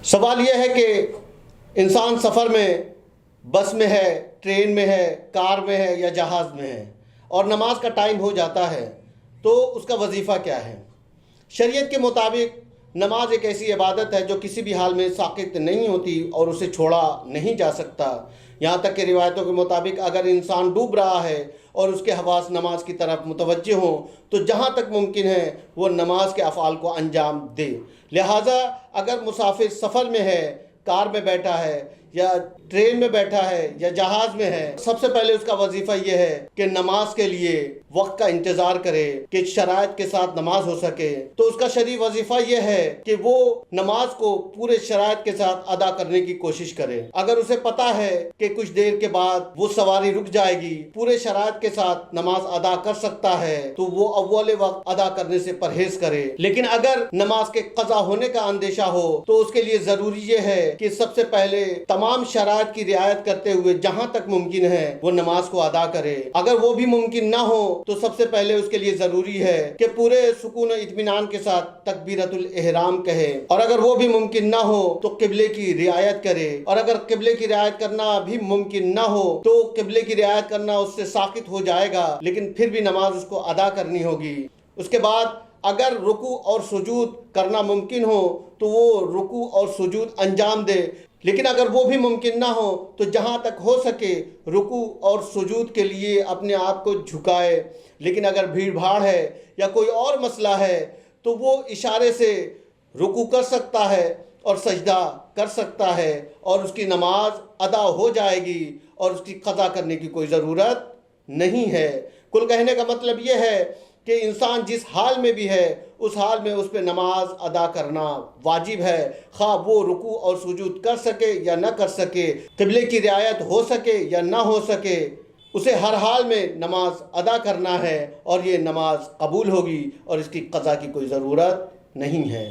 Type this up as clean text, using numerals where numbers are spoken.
سوال یہ ہے کہ انسان سفر میں بس میں ہے، ٹرین میں ہے، کار میں ہے یا جہاز میں ہے اور نماز کا ٹائم ہو جاتا ہے تو اس کا وظیفہ کیا ہے؟ شریعت کے مطابق نماز ایک ایسی عبادت ہے جو کسی بھی حال میں ساقط نہیں ہوتی اور اسے چھوڑا نہیں جا سکتا۔ یہاں تک کہ روایتوں کے مطابق اگر انسان ڈوب رہا ہے اور اس کے حواس نماز کی طرف متوجہ ہوں تو جہاں تک ممکن ہے وہ نماز کے افعال کو انجام دے۔ لہٰذا اگر مسافر سفر میں ہے، کار میں بیٹھا ہے یا ٹرین میں بیٹھا ہے یا جہاز میں ہے، سب سے پہلے اس کا وظیفہ یہ ہے کہ نماز کے لیے وقت کا انتظار کرے کہ شرائط کے ساتھ نماز ہو سکے۔ تو اس کا شرعی وظیفہ یہ ہے کہ وہ نماز کو پورے شرائط کے ساتھ ادا کرنے کی کوشش کرے۔ اگر اسے پتا ہے کہ کچھ دیر کے بعد وہ سواری رک جائے گی، پورے شرائط کے ساتھ نماز ادا کر سکتا ہے تو وہ اول وقت ادا کرنے سے پرہیز کرے۔ لیکن اگر نماز کے قضا ہونے کا اندیشہ ہو تو اس کے لیے ضروری یہ ہے کہ سب سے پہلے تمام شرائط کی رعایت کرتے ہوئے جہاں تک ممکن ہے وہ نماز کو ادا کرے۔ اگر وہ بھی ممکن نہ ہو تو سب سے پہلے اس کے لیے ضروری ہے کہ پورے سکون و اطمینان کے ساتھ تکبیرۃ الاحرام کہے، اور اگر وہ بھی ممکن نہ ہو تو قبلے کی رعایت کرے، اور اگر قبلے کی رعایت کرنا بھی ممکن نہ ہو تو قبلے کی رعایت کرنا اس سے ساقط ہو جائے گا، لیکن پھر بھی نماز اس کو ادا کرنی ہوگی۔ اس کے بعد اگر رکوع اور سجود کرنا ممکن ہو تو وہ رکوع اور سجود انجام دے، لیکن اگر وہ بھی ممکن نہ ہو تو جہاں تک ہو سکے رکوع اور سجود کے لیے اپنے آپ کو جھکائے۔ لیکن اگر بھیڑ بھاڑ ہے یا کوئی اور مسئلہ ہے تو وہ اشارے سے رکوع کر سکتا ہے اور سجدہ کر سکتا ہے اور اس کی نماز ادا ہو جائے گی اور اس کی قضا کرنے کی کوئی ضرورت نہیں ہے۔ کل کہنے کا مطلب یہ ہے کہ انسان جس حال میں بھی ہے اس حال میں اس پہ نماز ادا کرنا واجب ہے، خواہ وہ رکوع اور سجود کر سکے یا نہ کر سکے، قبلے کی رعایت ہو سکے یا نہ ہو سکے، اسے ہر حال میں نماز ادا کرنا ہے اور یہ نماز قبول ہوگی اور اس کی قضا کی کوئی ضرورت نہیں ہے۔